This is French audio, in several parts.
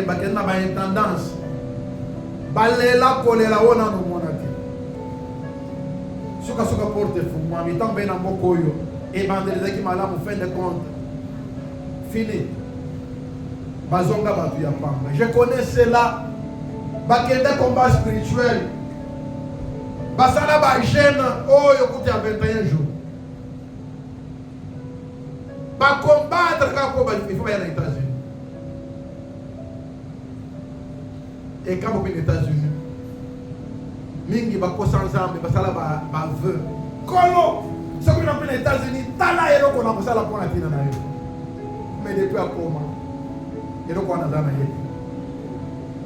bakende na intendance balela kolela wona no monate suka porte fumwa mitambe na moko yo evangelise ki malamu fin de compte fini bazonga batu ya pamba. Je connais cela bakende combat spirituel basala ba jeune oyo kuti ya 21 jours ba combattre quand il faut aller aux États-Unis. Et quand vous êtes aux États-Unis, mingi bako sans armes, basala ba vœu. Kolo, ce qu'on appelle les États-Unis, tala ero qu'on a basala pour la tina na yo. Mais depuis à comment? Ero qu'on a dans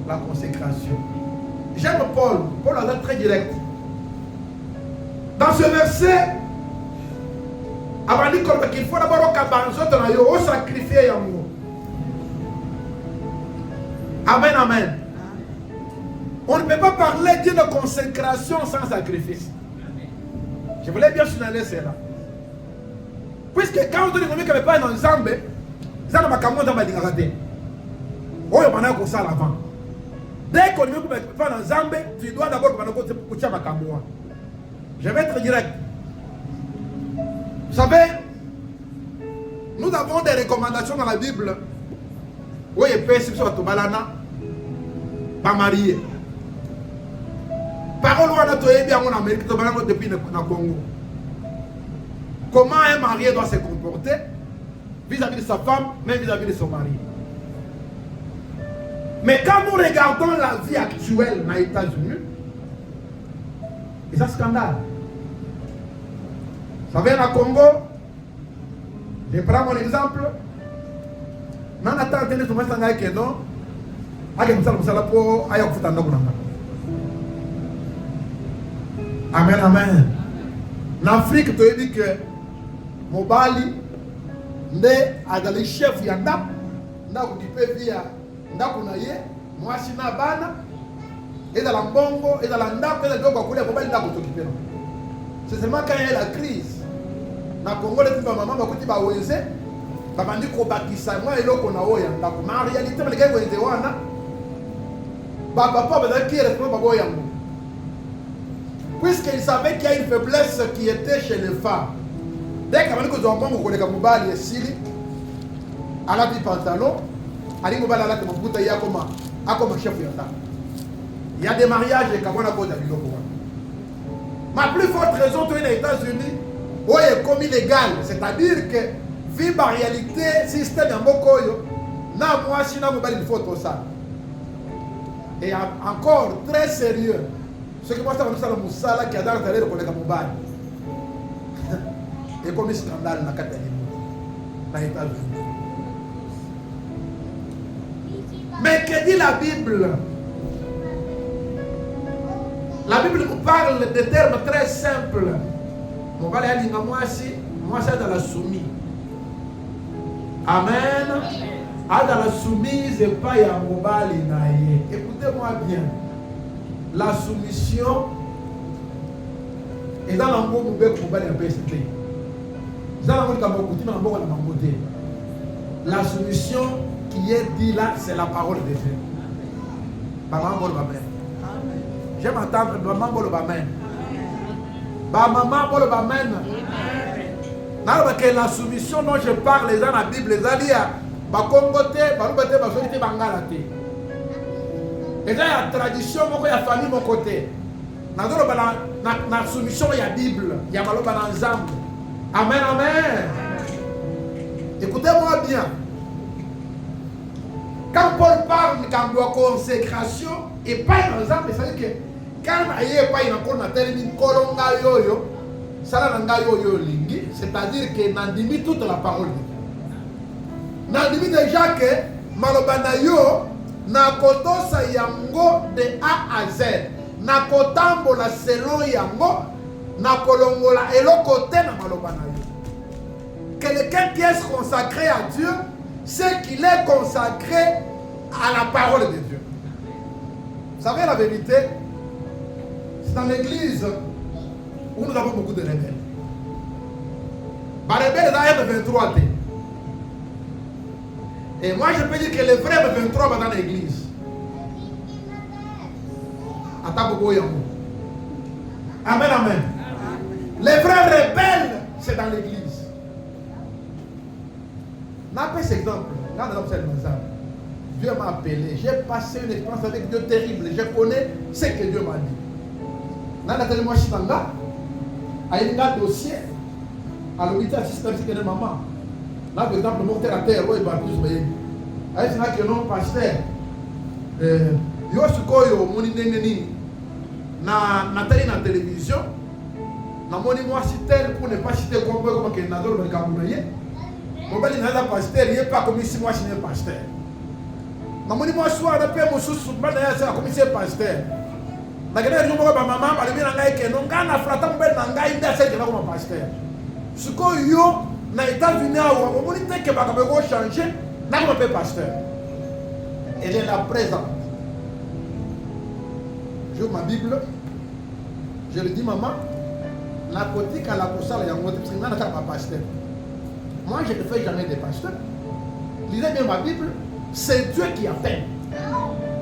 la consécration. J'aime Paul. Paul a été très direct. Dans ce verset, avant qu'il faut d'abord sacrifier l'amour. Amen, amen. On ne peut pas parler d'une consécration sans sacrifice. Je voulais bien signaler cela. Puisque quand on dit que je ne pas dans Zambé, ça ne m'a pas dit. Oh, il y a ça avant. Dès qu'on ne peut pas dans Zambé, tu dois d'abord faire ma camoua. Je vais être direct. Vous savez, nous avons des recommandations dans la Bible. Oui, il peut être balana, pas marié. Parole on a trouvé bien en Amérique, depuis le Congo. Comment un marié doit se comporter vis-à-vis de sa femme, même vis-à-vis de son mari. Mais quand nous regardons la vie actuelle dans les États-Unis, c'est un scandale. Vous savez, au Congo, je prends mon exemple. Amen, amen. En Afrique, tu dis que Mobali, dans les chefs, il y a moi, je suis bana, et dans la bongo, et dans la ndako, et dans la ndako, c'est seulement quand il y a la crise. Dans le Congo, les mamans vont dire que les mamans disent que moi et l'autre, on a eu un ndako. Mais en réalité, les gars, ils ont papa va dire qui est responsable. Puisqu'ils savaient qu'il y a une faiblesse qui était chez les femmes. Dès qu'ils ont dit que les enfants ont dit que Sili, à la vie pantalon, à l'immobilier, à la vie, comme chef. Il y a des mariages et qu'on a besoin de. Ma plus forte raison de les États-Unis, où est comme illégal, c'est-à-dire que vivre en réalité, système en Mokoyo, n'a moi si n'a pas une photo ça. Et encore très sérieux, ce que moi je suis dans Moussala qui a dans le collègue Mobile. Et comme un scandale dans la dans les États-Unis. Mais que dit la Bible? La Bible nous parle de termes très simples. Mon père a dit moi c'est dans la soumise. Amen. Ah, dans la soumise et pas y a mobile. Écoutez-moi bien. La soumission est dans l'amour de mobile et PST. Dans l'amour de la soumission qui est dit là, c'est la parole de Dieu. Maman, j'aime entendre maman bolo bamen. Maman bolo bamen. N'a que la soumission dont je parle les gens la Bible les alia ba kongote ba rubete ba solité bangala té. Et là la tradition moko ya famille mon côté. Na dolo ba na soumission ya Bible, ya maloba na nzambe. Amen amen. Écoutez-moi bien. Quand Paul parle de consécration et pas dans nzambe, ça veut dire que quand il n'y a pas une termine kolonga yoyo, c'est-à-dire que n'andimi toute la parole de Dieu. N'andimi déjà que malobana yo na kotosa yango de A à Z, na kotambola selon yango, na kolongola eloko te na malobana yo. Quelqu'un qui est consacré à Dieu, c'est qu'il est consacré à la parole de Dieu. Vous savez la vérité? C'est dans l'église où nous avons beaucoup de rebelles. Les rebelles dans M23. Et moi, je peux dire que les vrais 23 vont dans l'église. Amen, amen. Les vrais rebelles, c'est dans l'église. N'a pas cet exemple. Dieu m'a appelé. J'ai passé une expérience avec Dieu terrible. Je connais ce que Dieu m'a dit. Dans la télé, moi, je suis là. Il y a un dossier. À l'hôpital, si c'est comme maman. Là, par exemple, monter à terre, il va plus payer. Il y a que non, pasteur. Yo sukoyo moni nini na télé na télévision na moni moi citer pour ne pas citer comme que Nador le Camerounais mon bel na pasteur il est pas comme si moi je suis pasteur na moni moi soir de paix mon sous ba na ya comme si pasteur na gana yo ba maman ba le na ngai ke non ngana frata mo bel na ngai nda se ke na comme pasteur sukoyo na États-Unis au moni te ke ba ka go changer na comme pasteur. Elle est là présente. J'ouvre ma Bible, je lui dis, maman, la politique à la poussale, il y a un motif, parce que je ne pasteur. Moi, je ne fais jamais des pasteurs. Lisez bien ma Bible, c'est Dieu qui a fait.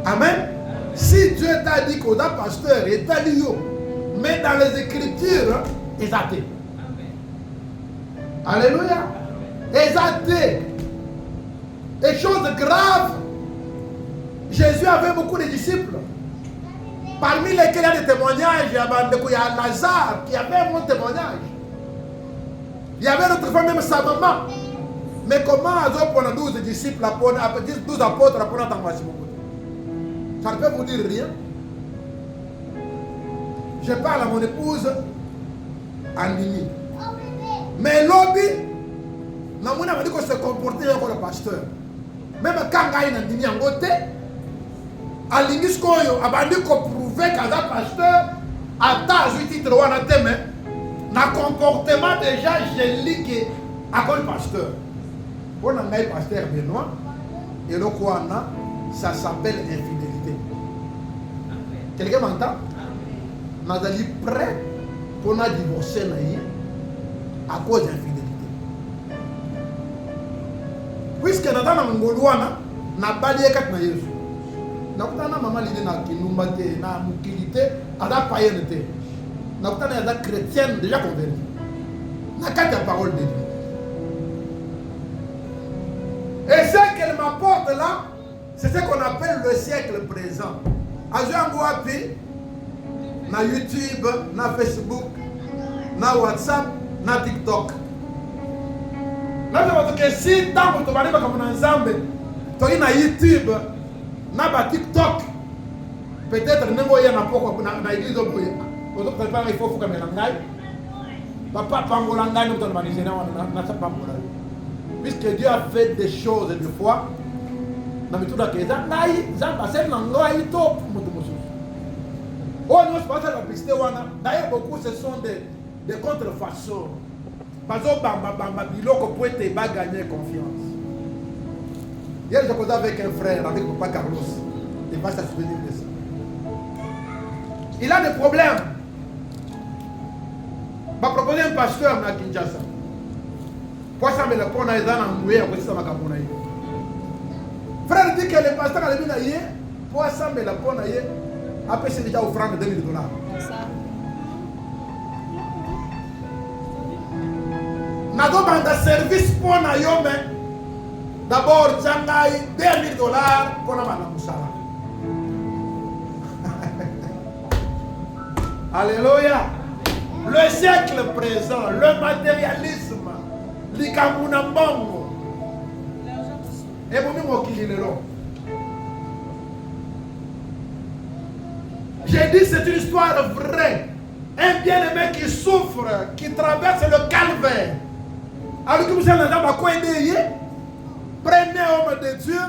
Amen. Si Dieu t'a dit qu'on a pasteur, et t'a dit, mais dans les Écritures, ils athées. Alléluia. Ils athées. Et chose grave, Jésus avait beaucoup de disciples. Parmi lesquels il y a des témoignages, il y a Lazare qui avait un bon témoignage. Il y avait notre femme, même sa maman. Mais comment on a 12 disciples, 12 apôtres, ça ne peut vous dire rien. Je parle à mon épouse en limite. Mais l'objet, nous avons dit qu'on se comportait comme le pasteur. Même quand il y a un dîner en côté, à l'ingis koyo abandi ko prouver qu'un pasteur ata je titre wana teme na comportement déjà gélique à cause pasteur on a un pasteur Benoît et le quoi ça s'appelle infidélité. Quelqu'un m'entend? Nazali prêt pour na divorcer à cause d'infidélité. Puisque nous avons un ngolwana na balié kat na Yesu. Nakutana maman l'idée na kinumba te na mukilité ada païenne te. Nakutana ada chrétienne déjà convertie. Na quatre la parole de Dieu. Et ce qu'elle m'apporte là, c'est ce qu'on appelle le siècle présent. Ajuangouapi, na YouTube, na Facebook, na WhatsApp, na TikTok. Là, je veux dire que si tant que tu vas aller comme ensemble, tu es na YouTube, na TikTok, peut-être même il y a na église au bout. Il faut que tu papa Pangolanga nous donne na Pangolanga. Puisque Dieu a fait des choses des fois, dans tout la keza, d'ailleurs beaucoup ce sont des contrefaçons. Bazo bamba biloko pour te ba gagner confiance. Hier je causais avec un frère, avec papa Carlos. Il va se souvenir de ça. Il a des problèmes. Va proposer un pasteur à Kinshasa. Pour ça, mais le pont a été embrouillé à côté de ma camonaï. Frère dit que le pasteur a mis là, pour ça, mais le pont a été après c'est déjà offrant de $2000. N'a pas de service pour na yome. D'abord, j'engaille $2000 pour la madame Moussala. Alléluia. Le siècle présent, le matérialisme, l'ikamunambongo. Et vous m'avez j'ai dit c'est une histoire vraie. Un bien-aimé qui souffre, qui traverse le calvaire. Alors que vous allez dans ma coin prenez homme de Dieu,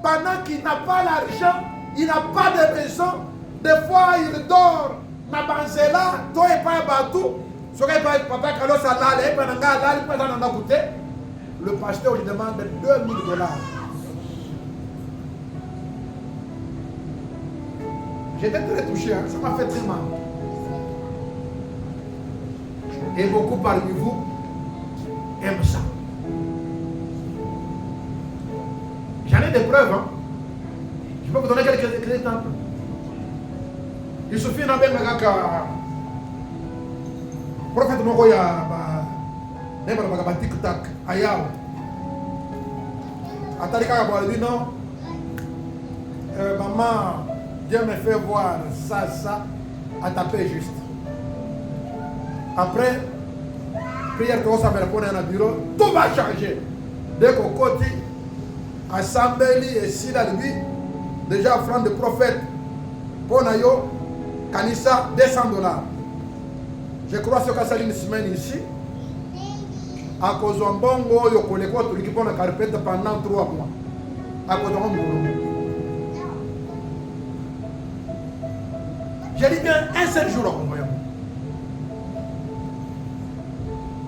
pendant qu'il n'a pas l'argent, il n'a pas de maison, des fois il dort. Nabanzela, toi et pas bateau, serait pas papa Carlos Alale, et Pananga Alale, pas dans la côté. Le pasteur lui demande $2000. J'étais très touché, hein? Ça m'a fait très mal. Et beaucoup parmi vous aiment ça. des preuves. Hein. Je peux vous donner quelques exemples. Il suffit d'un bien prophète Mokoya, même le tic-tac, Ayao. Atalika a dit non. Maman, Dieu me fait voir ça, à taper juste. Après, prière que ça me répond dans le bureau, tout va changer. Dès qu'au côté, assemblée et si la lui, déjà offrande de prophète, pour Nayo, Kanissa, $200. Je crois que c'est une semaine ici. À cause d'un bon go, il y a un collègue qui prend la carpette pendant 3 mois. À cause d'un bon. J'ai dit bien un seul jour au Moyen.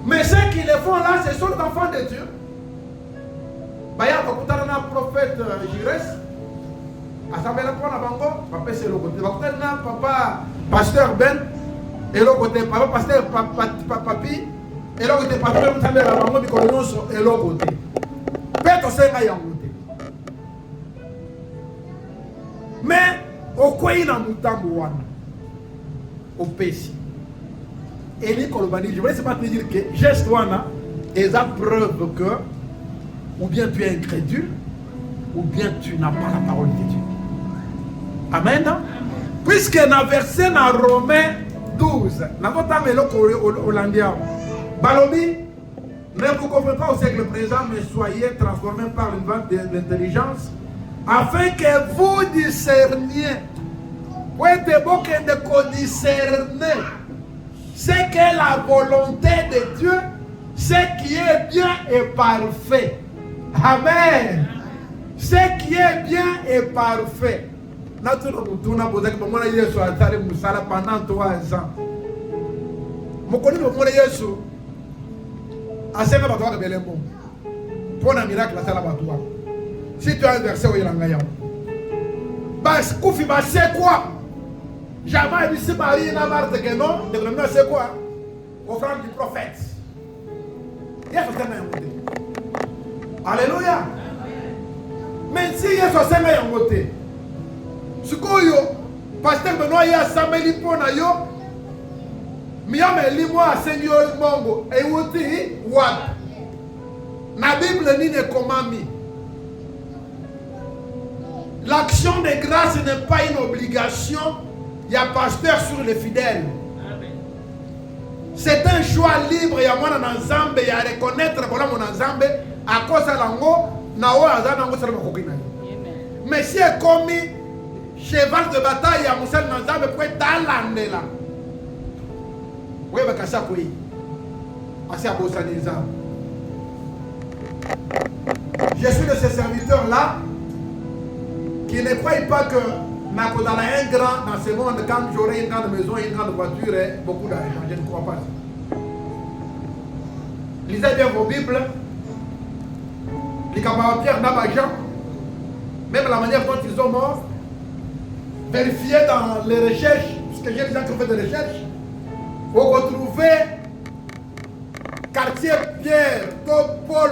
Mais ceux qui le font là, ce sont les enfants de Dieu. Il y a un prophète Jires. À sa belle point à Bango, papa c'est le côté. Papa pasteur Ben, et l'autre côté, papa pasteur Papi, et l'autre côté, pasteur Moussambé, la Bango, et l'autre côté. Peut-être c'est un côté. Mais, au quoi il y a un mouton au PC. Et Nicolobani, je voulais seulement te dire que geste wana est la preuve que ou bien tu es incrédule ou bien tu n'as pas la parole de Dieu. Amen. Puisque dans le verset dans Romains 12, dans votre mélodie hollandais, Balobi, ne vous comprenez pas au siècle présent, mais soyez transformés par une vente de l'intelligence, afin que vous discerniez, pour être bon que de discerner ce qu'est la volonté de Dieu, ce qui est bien et parfait. Amen. Ce qui est bien et parfait. Pendant 3 ans. Je connais le Yesu. Assez de battre de l'émon. Pour un miracle, la salle battoir. Si tu as un verset où il y a un gaillard. Koufi, c'est quoi? Jamais dit c'est Marie n'a marre de que non. De le c'est quoi? Offrande du prophète. Il y a ce côté. Alléluia. Mais si il y a ce côté. Ce que yo, pasteur Benoît a samedi pour na yo, miame limo Seigneur Mongo et wuti wat. Na Bible ni ne komami. L'action de grâce n'est pas une obligation. Il y a pasteur sur les fidèles. C'est un choix libre. Il y a moi dans Zambé, il y a reconnaître voilà mon Zambé à cause de l'ango na o azana ngo sala kokina. Mais si est commis cheval de bataille à Moussel Nanzambe pour être dans l'année. Oui, mais qu'à ça, oui. Assez à Bossaniza. Je suis de ces serviteurs-là qui ne croient pas que Nakodala est un grand dans ce monde. Quand j'aurai une grande maison, une grande voiture et beaucoup d'argent, je ne crois pas ça. Lisez bien vos Bibles. Les camarades Pierre Nabajan, même la manière dont ils sont morts. Vérifiez dans les recherches, puisque j'ai des gens qui ont fait des recherches, vous retrouvez quartier Pierre, Paul,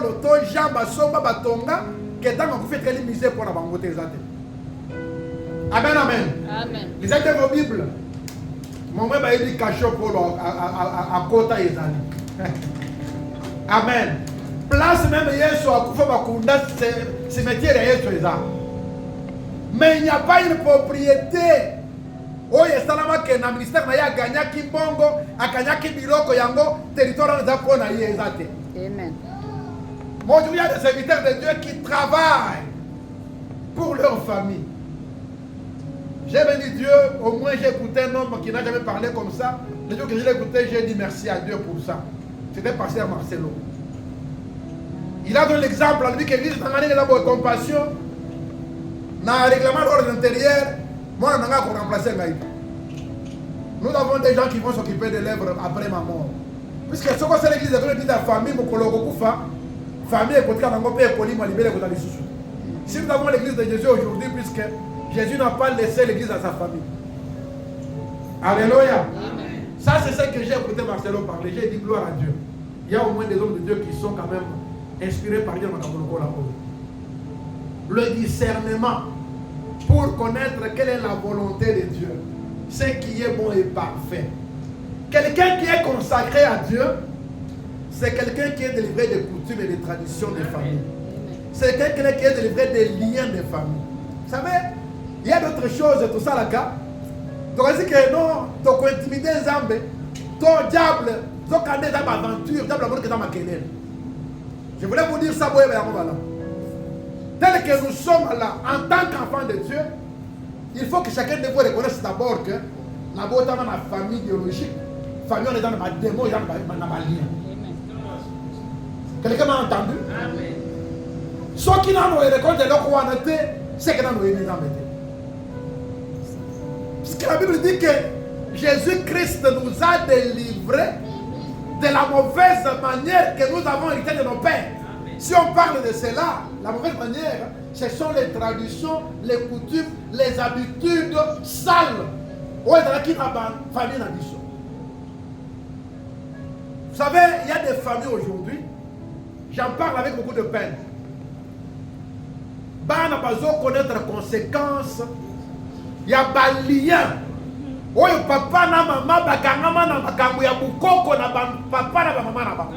Jean, Basomba, Batonga, qui est dans le fait très limité pour la banque. Amen, amen. Amen. Lisez vos Bibles. Mon frère m'a dit cachot pour à Kota Ezali. Amen. Place même hier sur Akoufa Bakunda, cimetière et Yesu Ezali. Mais il n'y a pas une propriété. Oh, il y a un ministère qui a gagné Kimbongo, a gagné Kibiloko, Yango, territoire de Zapona, Amen. Moi, il y a des serviteurs de Dieu qui travaillent pour leur famille. J'ai béni Dieu, au moins j'ai écouté un homme qui n'a jamais parlé comme ça. Le jour que je l'ai écouté, j'ai dit merci à Dieu pour ça. C'était pasteur Marcelo. Il a donné l'exemple à lui qui vit dans l'année de la compassion. Dans le règlement d'ordre intérieur, moi, je n'ai pas remplacé Gaïd. Nous avons des gens qui vont s'occuper des lèvres après ma mort. Puisque ce que c'est l'église de la famille, famille est côté de si nous avons l'église de Jésus aujourd'hui, puisque Jésus n'a pas laissé l'église à sa famille. Alléluia. Ça, c'est ce que j'ai écouté Marcelo parler. J'ai dit gloire à Dieu. Il y a au moins des hommes de Dieu qui sont quand même inspirés par Dieu dans le le discernement pour connaître quelle est la volonté de Dieu, ce qui est bon et parfait. Quelqu'un qui est consacré à Dieu, c'est quelqu'un qui est délivré des coutumes et des traditions des familles. C'est quelqu'un qui est délivré des liens des familles. Vous savez, il y a d'autres choses, tout ça là-bas. Donc, c'est que non, tu as intimidé les âmes, ton diable, tu as des aventures, diable qui est dans ma querelle. Je voulais vous dire ça, tel que nous sommes là, en tant qu'enfants de Dieu, il faut que chacun de vous reconnaisse d'abord que la beauté dans la famille biologique, la famille on est dans ma démon, dans ma lien. Quelqu'un m'a entendu? Amen. Ce qui n'a pas reconnu de l'eau, c'est que nous avons été. Parce que la Bible dit que Jésus-Christ nous a délivrés de la mauvaise manière que nous avons hérité de nos pères. Si on parle de cela, la mauvaise manière, ce sont les traditions, les coutumes, les habitudes sales. Vous savez, il y a des familles aujourd'hui, j'en parle avec beaucoup de peine. Bah, n'a pas besoin de connaître les conséquences. Il y a des liens. Oui, papa na maman, bakangama na bakambu ya bukoko na papa na maman na ba.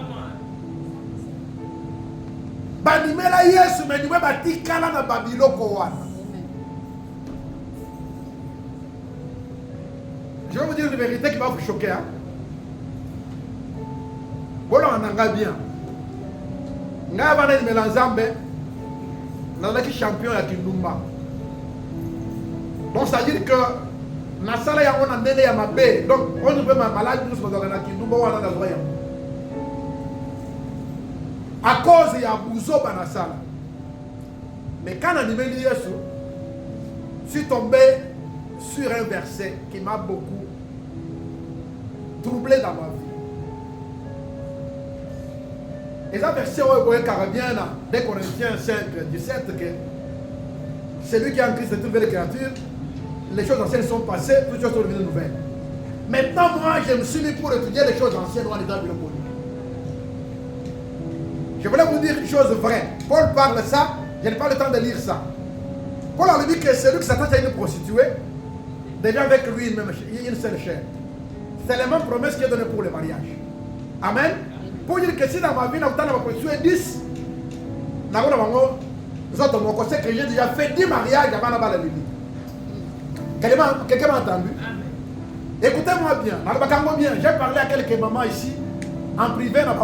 Banimela Yesu menimwe batikala na babiloko wana. Je vais vous dire une vérité qui va vous choquer. Hein? Voilà, on en a bien. Nous avons des mélanzambe. Nous avons des champions à Kindumba. Donc, ça veut dire que dans la salle, on a des mabé. Donc, on ne peut pas malade, nous sommes dans la Kindumba, on a des royaumes. À cause, il y a Bouzo dans la salle. Mais quand on a dit Yesu, je suis tombé sur un verset qui m'a beaucoup troublé dans ma vie. Et ça, verset où il y a bien là, dès Corinthiens 5, 17, que celui qui est en Christ est une nouvelle créature, les choses anciennes sont passées, toutes choses sont devenues nouvelles. Maintenant, moi, je me suis mis pour étudier les choses anciennes, on est dans le monde. Je voulais vous dire une chose vraie. Paul parle ça, je n'ai pas le temps de lire ça. Paul a dit que celui qui s'attache à une prostituée, déjà avec lui, même, il y a une seule chair. C'est la même promesse qui est donnée pour le mariage. Amen. Pour dire que si dans ma vie, nous avons prostitué 10, nous avons que j'ai déjà fait 10 mariages avant la Bible. Quelqu'un m'a entendu? Écoutez-moi bien. J'ai parlé à quelques mamans ici, en privé, dans le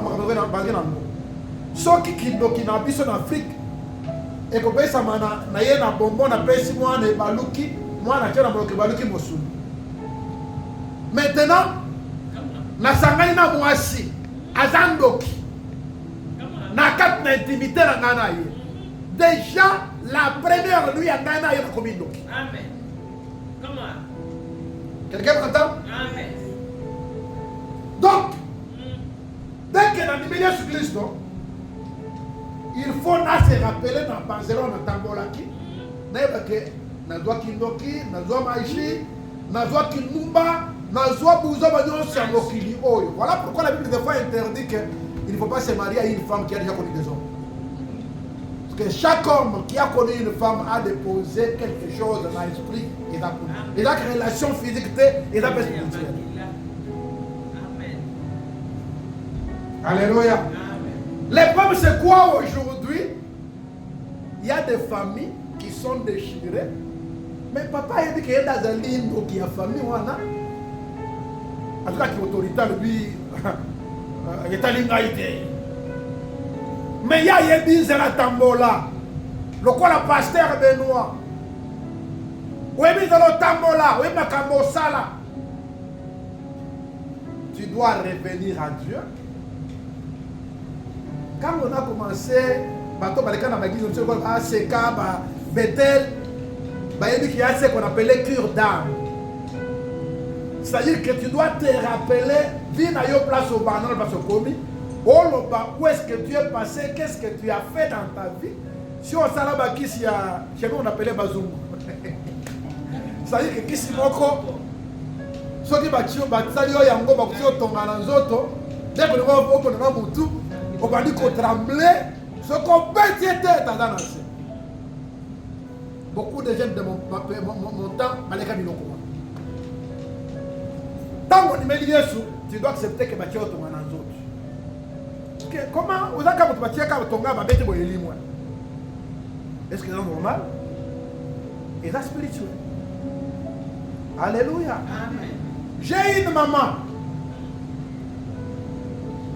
monde. Ceux qui sont en Afrique, et que ça m'a bonbon, na pesi moi na baluki, moi na tena bloqué baluki mosulu. Maintenant, na sangani na mwasi, azandoki. Na kat na intimité na ngana ye. Déjà la première nuit à ngana ye comme indoki. Amen. Comment? Quelqu'un m'entend? Amen. Donc, dès que dans le milieu sur Christ, il faut se rappeler dans Panzeron, dans Tambolaki, na doit kindoki, na doit maishi, na doit kinumba, na doit bouzo bagnon samokili oyo. Voilà pourquoi la Bible des fois interdit qu'il ne faut pas se marier à une femme qui a déjà connu des hommes. Parce que chaque homme qui a connu une femme a déposé quelque chose dans l'esprit et dans la relation physique et dans la spirituelle. Alléluia. Les femmes, c'est quoi aujourd'hui? Il y a des familles qui sont déchirées. Mais papa a dit qu'il y a dans un lindo qui a famille. En tout cas, qui est autoritaire, lui, il est à l'ingalité. Mais il y a des gens à Tambola. Le quoi, le pasteur Benoît. Où est-ce que le Tambola? Où est-ce que là? Tu dois revenir à Dieu. Quand on a commencé, Bethel, il y a ce qu'on appelait cure d'âme. C'est-à-dire que tu dois te rappeler, viens à your place au banan, parce que où est-ce que tu es passé, qu'est-ce que tu as fait dans ta vie. Si on s'en a ici, chez nous on appelait Bazoum. C'est-à-dire que Kisi Moko, ceux qui battent, Batsalio Yango, Bakutio Tongananzoto, dès que nous avons tout, on va dire qu'on tremblait, ce qu'on peut être dans la beaucoup de jeunes de mon temps, tant qu'on met Yesu, tu dois accepter que tu as autres. Comment vous avez est-ce que c'est normal? Et c'est spirituel. Alléluia. Amen. J'ai une maman.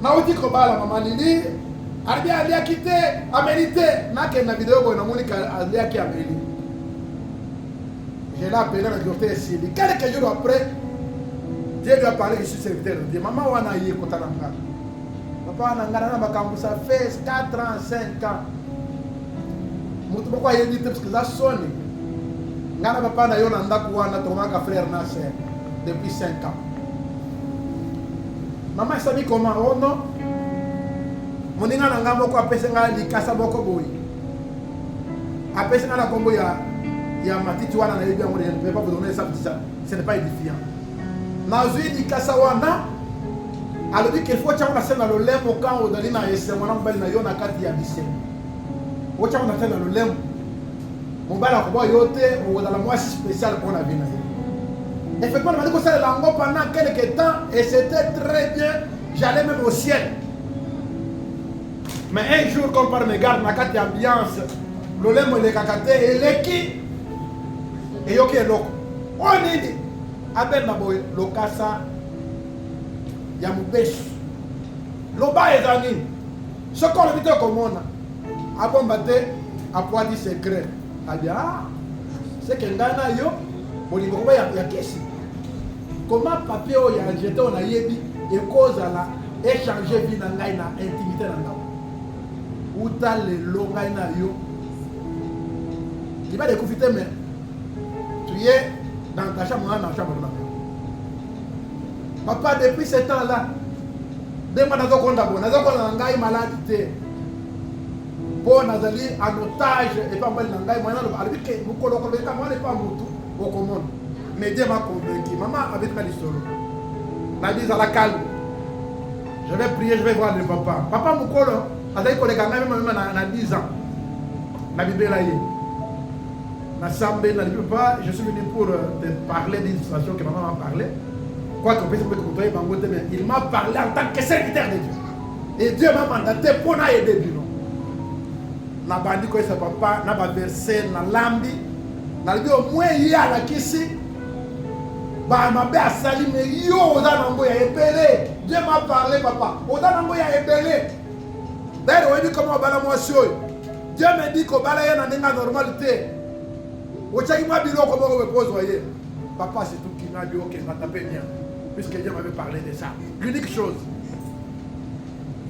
Je dis que la maman Lili, elle a quitté, a mérité. Je une vidéo où elle a quitté. Je l'ai appelé dans la docteur ici. Quelques jours après, Dieu lui a parlé, je suis serviteur de Dieu. Maman, on a eu Kotananga. Papa, ça fait 4 ans, 5 ans. Pourquoi il dit parce que ça sonne? Ngana papa na yo na ndaku wana tomaka frère na sœur depuis 5 ans. Maman sabi comment? Oh non. Moninga na ngamo ko apesa nga likasa boko boy. Apesa na kombo ya matiti wana na yebi yango ne peut pas vous donner ça, ce n'est pas édifiant. Na zui likasa wana alors dit qu'il faut que on asena le lemo quand on dali na ese wana mbali na yo na kati ya bise. O cha on asena le lemo. Mon bal a yote ou dans la moitié spéciale pour la vie. Effectivement, on m'a dit que ça langue pendant quelques temps et c'était très bien. J'allais même au ciel. Mais un jour, comme par mes gardes, ma carte ambiance, le lème, le kakate et l'équipe. Et yoki est loco. On est dit, Abel Naboy, le kasa, Yamoupesh. Le bas est ami. Ce qu'on a dit comme on a, à bombarder, à point du secret. C'est que Ngana yo, Bolivoko ya kesi. Comment papier ya jeté on a yebi et cause à la échanger vie na ngai na intimité na ngao. Uta le longai na yo. Il va découvrir mais tu es dans ta chambre na chambre na. Papa depuis ce temps-là, demain nazo konda bona, nazo konda ngai maladie. Pour Nazali en otage et pas mal n'angai moi non alors que nous colocons les camarades pas mutu au commun mais Dieu m'a convaincu maman avec ma histoire la mise à la calme je vais prier je vais voir le papa mukolo azali ko les camarades même na 10 ans na bible là na sambe na bible pas je suis venu pour te parler d'une situation que maman m'a parlé quoi que peut-être que vous mais il m'a parlé en tant que serviteur de Dieu et Dieu m'a mandaté pour aider lui. Na bandi ko sa papa na ba verser na lambi na libi au moins ya la kisi ba ma be asali me yo oza nango ya ebele Dieu m'a parlé papa oza nango ya ebele d'ailleurs on dit comment bala moi sio Dieu me dit ko bala ya na ninga normalité o chaki ma bilo ko mo repose voyez papa c'est tout qui m'a dit OK va taper bien puisque Dieu m'avait parlé de ça l'unique chose.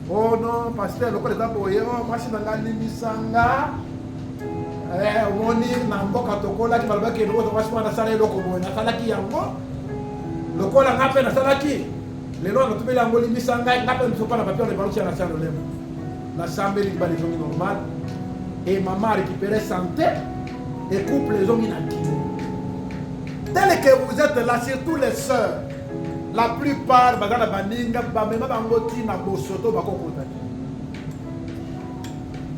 Oh non, pasteur, le collègue d'Aboye, moi je suis dans la Limisanga. On est dans le Boka qui m'a dit que le collègue de Salé Lokobo, Natalaki Yango. Le collègue n'a pas Natalaki. Les lois ont trouvé la Limisanga, n'a pas de papier, on est parti à la salle de l'Aime. L'assemblée des gens normales. Et maman a récupéré santé et couple les hommes inactifs. Tel que vous êtes là, surtout les sœurs. La plupart,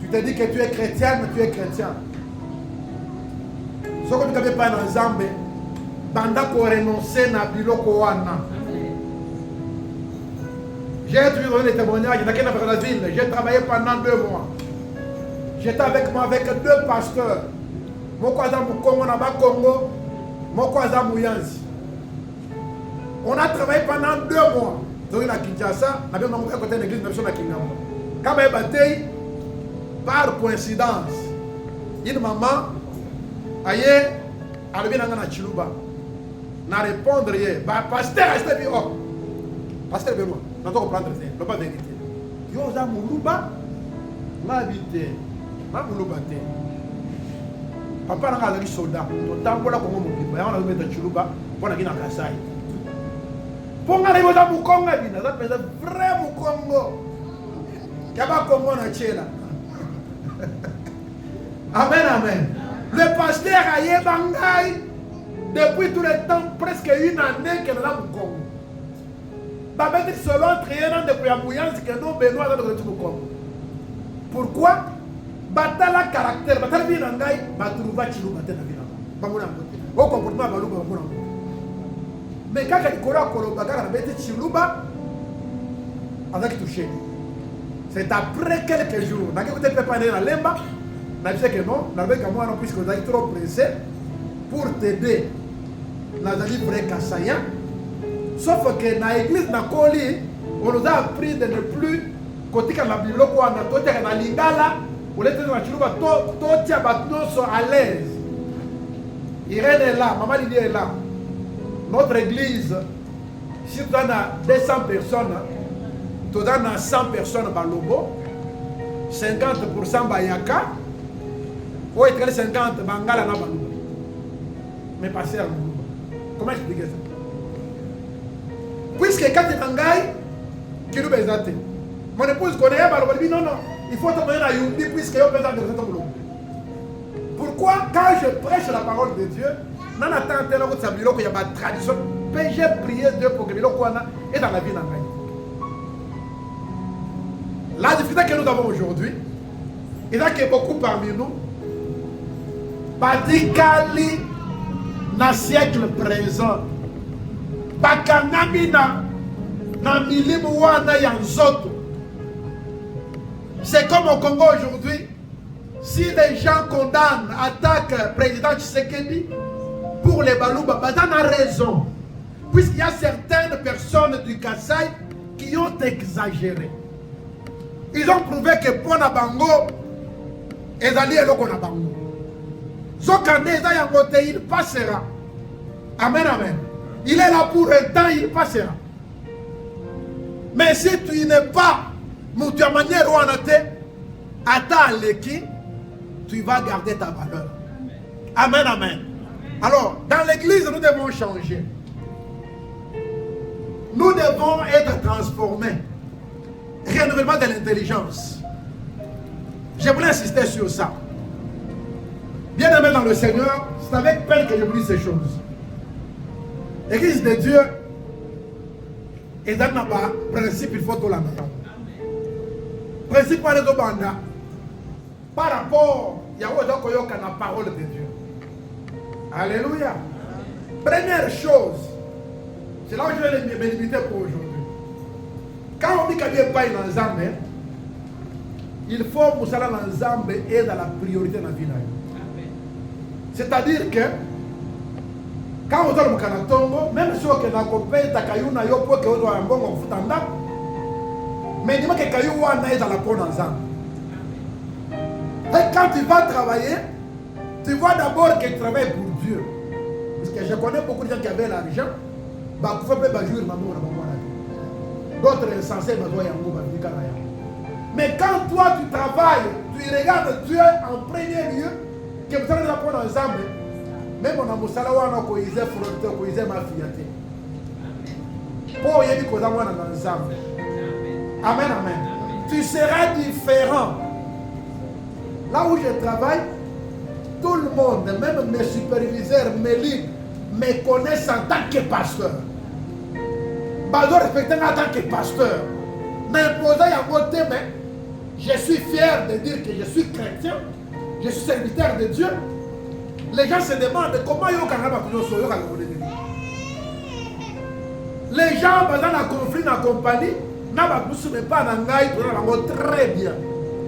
tu te dis que tu es chrétien, mais tu es chrétien. Ce que tu n'avais pas dans Zambé, banda ko renoncer na biloko wana. J'ai toujours donné des témoignages, dans la ville, j'ai travaillé pendant 2 mois. J'étais avec moi avec 2 pasteurs. Mon cousin Congo Naba Congo, mon cousin Mouyanzi. On a travaillé pendant 2 mois. Donc, il a Kinshasa, on a bien monté à côté de l'église, mais on a Kinshasa. Quand il y a bataille, par coïncidence, une maman, aïe, elle vient à Chiluba. N'a répondre, pasteur, restez bien. Oh, pasteur, bien, on doit comprendre, ne pas vérité. Yo, ça Moulouba, m'habiter, ma Moulouba. Papa n'a pas de soldat. Tant pour la Congo, on a mis à Chiluba, pour la Guinée à Kassai. Pour arriver à Mukongo, c'est vrai Mukongo. Il y a pas Congo na Tchela. Amen, amen. Le pasteur a eu Bangaï depuis tout le temps, presque 1 année qu'il est là Mukongo. Bah, mais selon Triénan depuis Amouyan, c'est que nous, Benoît, dans le Mukongo. Pourquoi? batala caractère batala bien ngai batrouva chiluba te na bien bango na ngote o comportement baluba bango na ngote mais kaka likolo akoloba kaka na bete chiluba avec touché c'est après quelques jours na kikote pe pas na lemba na dit que non na beka moi non puisque vous êtes trop pressé pour t'aider nazali vrai kasaya sauf que na église na koli on nous a appris de ne plus kotika na biloko wana totika na lingala olete na chiluba to tia batnoso à l'aise. Irène est là, maman Lydie est là. Notre église, si tu as 200 personnes, tu as 100 personnes balobo, 50% bayaka, ou 50 bangala na balobo. Mais passer à balobo. Comment expliquer ça? Puisque quand tu es bangaï, tu nous bézate. Mon épouse connaît balobo, elle dit non, il faut te mener à Yundi puisque yo bézate de balobo. Pourquoi quand je prêche la parole de Dieu, non attends tellement que ça il y a une tradition, j'ai prié Dieu pour que le Kouana est dans la vie d'Angaï. La difficulté que nous avons aujourd'hui, il y a beaucoup parmi nous, Badikali na siècle présent, Bakanamina na milimu wana yanzoto. C'est comme au Congo aujourd'hui. Si les gens condamnent, attaquent le président Tshisekedi pour les Balouba, ils ont raison. Puisqu'il y a certaines personnes du Kassai qui ont exagéré. Ils ont prouvé que Pona Bango, ils allaient à Bango. Zokande, il passera. Amen, amen. Il est là pour un temps, il passera. Mais si tu n'es pas, tu as manière où on a été, attends l'équipe. Tu vas garder ta valeur. Amen, amen. Alors, dans l'église, nous devons changer. Nous devons être transformés. Renouvellement de l'intelligence. Je voulais insister sur ça. Bien aimé dans le Seigneur, c'est avec peine que je vous dis ces choses. L'église de Dieu est dans le principe, il faut tout la mettre. Principe par les banda. Par rapport à la parole de Dieu. Alléluia. Première chose, c'est là où je vais me limiter pour aujourd'hui. Quand on dit qu'il n'y a pas une Nzambe, il faut que la Nzambe est dans la priorité de la vie. C'est-à-dire que quand on est au Kanatongo, même si on est dans le pays, on est dans un bon futanda, mais dis-moi que Kayou est dans la bonne Nzambe. Et quand tu vas travailler, tu vois d'abord que tu travailles pour Dieu. Parce que je connais beaucoup de gens qui avaient l'argent. D'autres insensés. Mais quand toi tu travailles, tu regardes Dieu en premier lieu, que vous allez apprendre ensemble, même on a Moussalawana qui est frontière, qui est mafiaté. Pour y aller ensemble. Amen, amen. Tu seras différent. Là où je travaille, tout le monde, même mes superviseurs, mes leads, me connaissent en tant que pasteur. Je respecte en tant que pasteur. M'imposer à mon thème, je suis fier de dire que je suis chrétien, je suis serviteur de Dieu. Les gens se demandent comment ils ont les gens, dans un conflit dans la compagnie, ne pas très bien.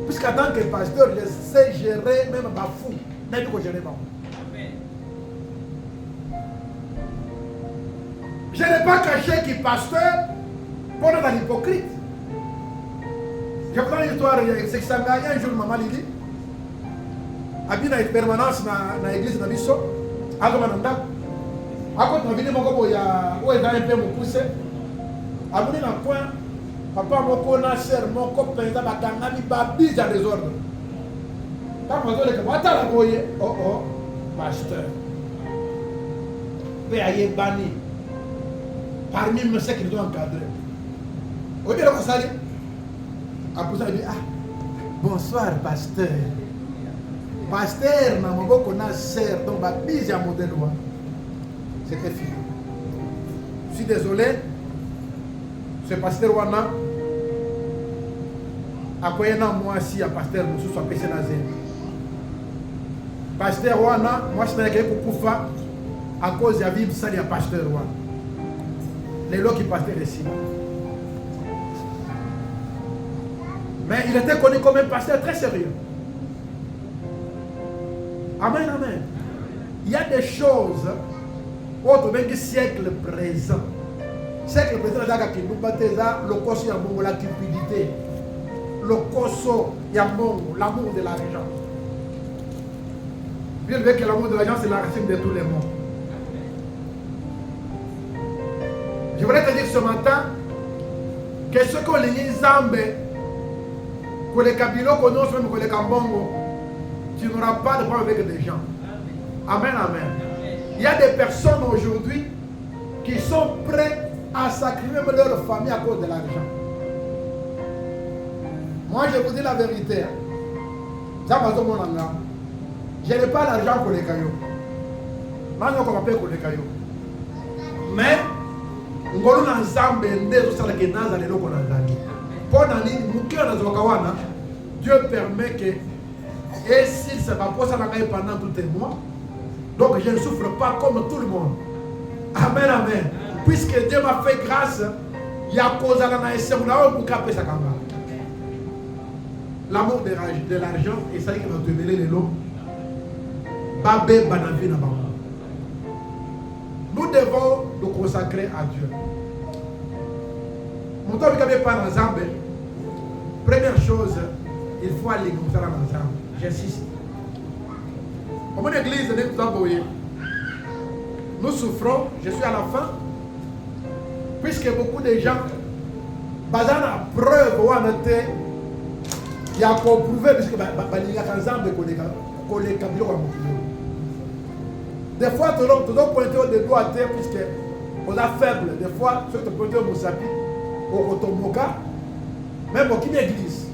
Puisqu'en tant que pasteur, je sais gérer même ma fou, même que gérer ma fou. Je n'ai pas caché qu'il est pasteur pour être l'hypocrite. Je prends l'histoire, c'est que ça m'a un jour, maman Lydie, a bien une permanence dans l'église de Bisso, à Domananda. À côté de la vie, il y a un peu mon poussé. À mon point, papa, mon connaisseur, mon copain, il y a des désordre. Quand on dit que oh, pasteur. Il y a banni. Parmi mes ceux qui doivent encadrer. Au lieu de ça, après ça, il dit, bonsoir, pasteur. Pasteur, maman, beaucoup de sœurs, donc, bise à modèle. C'était fini. Je suis désolé. Ce pasteur Wana, après un mois, si un pasteur nous soit péché dans pasteur wana moi je suis kukufa à cause ya vie sali ya pasteur wana lelo qui pasteur ici. Mais il était connu comme un pasteur très sérieux. Amen, amen. Il y a des choses autres même du siècle présent. Siècle présent, qui nous battait le coso yamongo, la cupidité, le coso yamongo, l'amour de l'argent. Bien vu que l'amour de l'argent c'est la racine de tous les maux. Je voudrais te dire ce matin que ce qu'on les zambe, que les kabilos connaissent même que les kambongo, tu n'auras pas de problème avec des gens. Amen, amen. Il y a des personnes aujourd'hui qui sont prêtes à sacrifier même leur famille à cause de l'argent. Moi, je vous dis la vérité. Je n'ai pas l'argent pour les cailloux. Mais, Dieu permet que, et s'il se va poser la main pendant tout le mois, donc je ne souffre pas comme tout le monde. Amen, amen. Puisque Dieu m'a fait grâce, il y a cause à l'amour de l'argent, et ça qui va te mêler les lots. Nous devons nous consacrer à Dieu. Mon temps, première chose, il faut aller comme ça dans l'ensemble. J'insiste. Au moins l'église, nous souffrons, je suis à la fin, puisque beaucoup de gens, basant la preuve, il y a pour prouver, puisque il y a des fois, tu dois pointer des doigts à terre, puisque on a faible. Des fois, tu te pointer au Moussapi, au Kotomoka, même au Kim Église.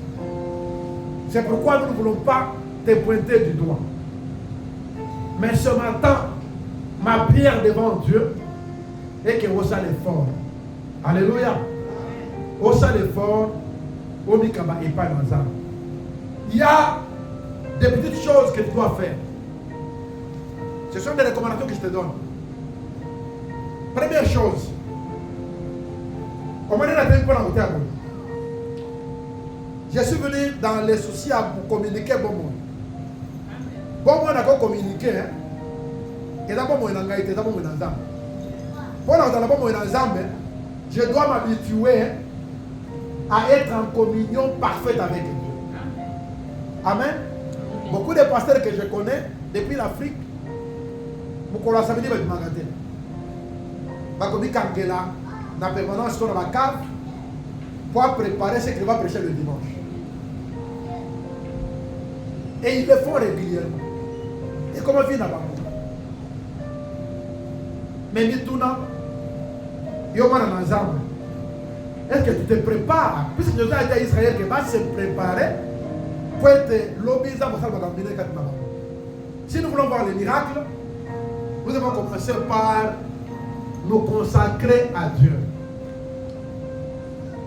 C'est pourquoi nous ne voulons pas te pointer du doigt. Mais ce matin, ma prière devant Dieu est que vous allez fort. Alléluia. Vous allez fort. Il y a des petites choses que tu dois faire. Ce sont des recommandations que je te donne. Première chose, je suis venu dans les soucis à communiquer bon monde. Bon monde a communiqué. Et d'abord, je dois m'habituer à être en communion parfaite avec Dieu. Amen. Beaucoup de pasteurs que je connais depuis l'Afrique, beaucoup de samedi va du magasin. Bakobi Kangela, dans la permanence sur la cave, pour préparer ce qu'il va prêcher le dimanche. Et ils le font régulièrement. Et comment vient là-bas? Mais maintenant, il y a un ensemble. Est-ce que tu te prépares? Puisque Dieu a été à Israël qui va se préparer pour être l'obéissant pour ça. Si nous voulons voir les miracles, nous devons commencer par nous consacrer à Dieu.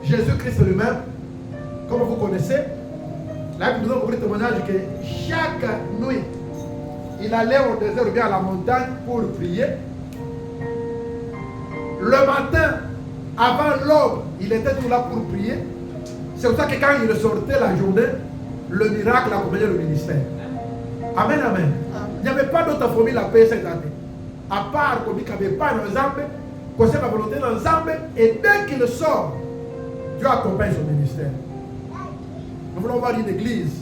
Jésus-Christ lui-même, comme vous connaissez, là nous avons le témoignage que chaque nuit, il allait au désert ou bien à la montagne pour prier. Le matin, avant l'aube, il était tout là pour prier. C'est pour ça que quand il sortait la journée, le miracle accompagnait le ministère. Amen, amen. Il n'y avait pas d'autre famille à paix cette année. À part qu'on n'y avait pas dans Zambé, qu'on sait la volonté dans Zambé, et dès qu'il sort, Dieu accompagne son ministère. Nous voulons voir une église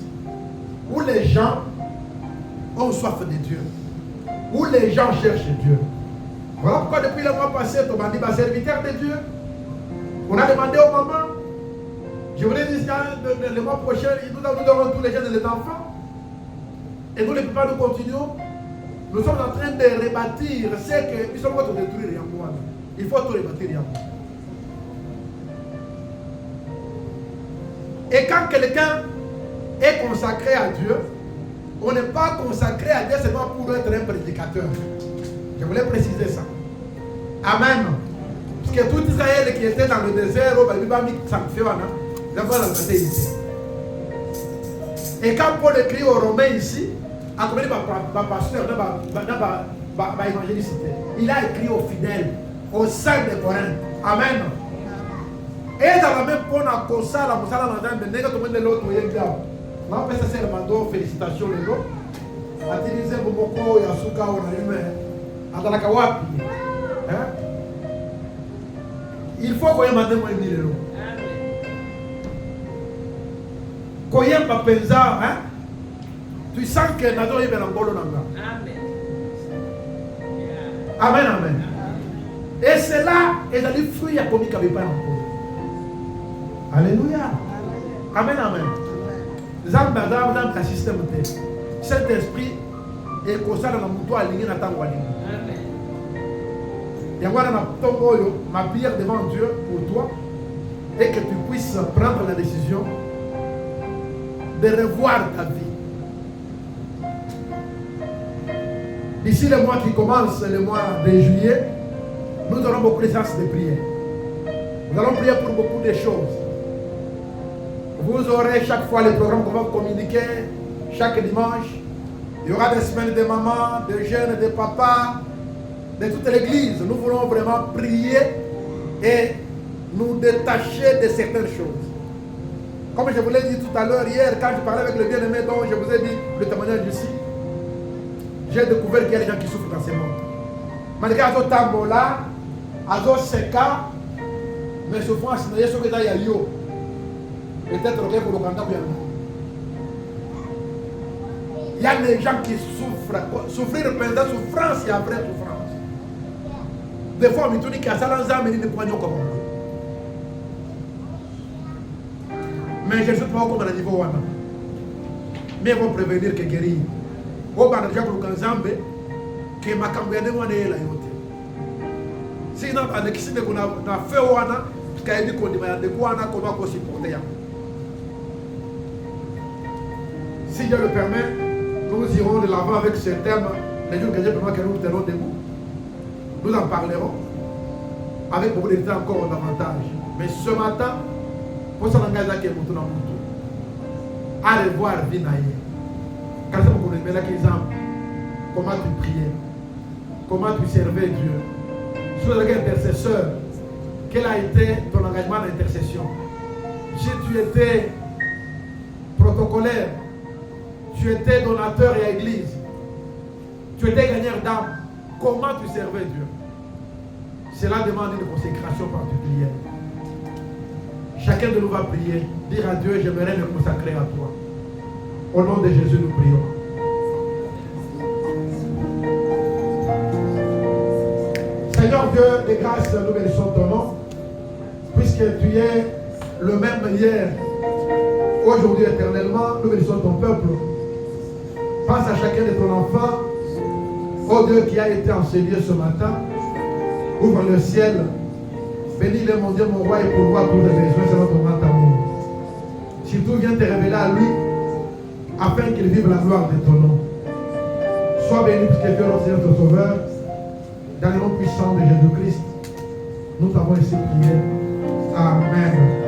où les gens ont soif de Dieu, où les gens cherchent Dieu. Voilà pourquoi depuis le mois passé, on m'a dit, serviteur de Dieu, on a demandé aux mamans, je voulais dire, le mois prochain, nous aurons tous les jeunes et les enfants. Et nous, les papas, nous continuons. Nous sommes en train de rebâtir ce que nous sommes en train de détruire. Il faut tout rebâtir. Et quand quelqu'un est consacré à Dieu, on n'est pas consacré à Dieu seulement pour être un prédicateur. Je voulais préciser ça. Amen. Parce que tout Israël qui était dans le désert, et quand Paul écrit aux Romains ici, à combien de pasteurs, évangélistes. Il a écrit aux fidèles, aux saints de Corinthe. Amen. Et dans la même pone à Kosa, la Moussala Nandan, mais n'est-ce pas tout le monde de l'autre, vous voyez bien. Non, mais ça c'est le manteau, félicitations les lots. Atilize Boboko, Yasuka, on a eu, mais à la Kawapi. Il faut qu'on y ait maintenant moins de l'eau. Qu'on y ait pas pensa, tu sens que Nado est Belangolo Nanga. Amen, amen. Et c'est là, et dans les fruits, il y a commis qu'il n'y avait pas encore. Alléluia. Amen, amen. Zambadam, un système de cet esprit est comme ça dans la mouton aligné dans ta voie. Et voilà ma prière devant Dieu pour toi et que tu puisses prendre la décision de revoir ta vie. D'ici le mois qui commence, le mois de juillet, nous aurons beaucoup de séances de prière. Nous allons prier pour beaucoup de choses. Vous aurez chaque fois les programmes qu'on va vous communiquer, chaque dimanche. Il y aura des semaines de mamans, de jeunes, de papas, de toute l'église. Nous voulons vraiment prier et nous détacher de certaines choses. Comme je vous l'ai dit tout à l'heure, hier, quand je parlais avec le bien-aimé dont je vous ai dit le témoignage ici, j'ai découvert qu'il y a des gens qui souffrent dans ce monde. Malgré Azo Tambola, Azo Seka, mais souffrance, il y a ce que yo. Peut-être que pour le candidat, il y a des gens qui souffrent. Souffrir pendant souffrance et après souffrance. Des fois, on me dit qu'il y a ça dans un mais poignons comme moi. Mais je ne sais pas comment on a niveau. Mais ils vont prévenir que guérir. On va déjà pour le canzambe que ma cambiade moi n'est la yote. Sinon, avec qui c'est qu'on a fait ouana, qu'il y a dit qu'on dit de quoi on a comment on supporter. Si Dieu le permet, nous irons de l'avant avec ce thème. Les jours que Dieu permet que nous tenons debout, nous en parlerons avec beaucoup de détails encore davantage. Mais ce matin, pour ça, on a dit que nous sommes allez voir Vinaïe. Car c'est pour nous donner l'exemple. Comment tu priais, comment tu servais Dieu. Sois un intercesseur. Quel a été ton engagement d'intercession? Si tu étais protocolaire, tu étais donateur et à l'église, tu étais gagneur d'âme, comment tu servais Dieu? Cela demande une consécration particulière. Chacun de nous va prier, dire à Dieu, j'aimerais me consacrer à toi. Au nom de Jésus, nous prions. Seigneur Dieu de grâce, nous bénissons ton nom, puisque tu es le même hier, aujourd'hui éternellement, nous bénissons ton peuple. Pense à chacun de ton enfant, ô Dieu qui a été enseigné ce matin, ouvre le ciel, bénis-le mon Dieu, mon roi, et pourvois tous les besoins selon ton grand amour. Surtout viens te révéler à lui, afin qu'il vive la gloire de ton nom. Sois béni puisque tu es notre Seigneur, ton Sauveur, dans le nom puissant de Jésus-Christ. Nous t'avons ainsi prié. Amen.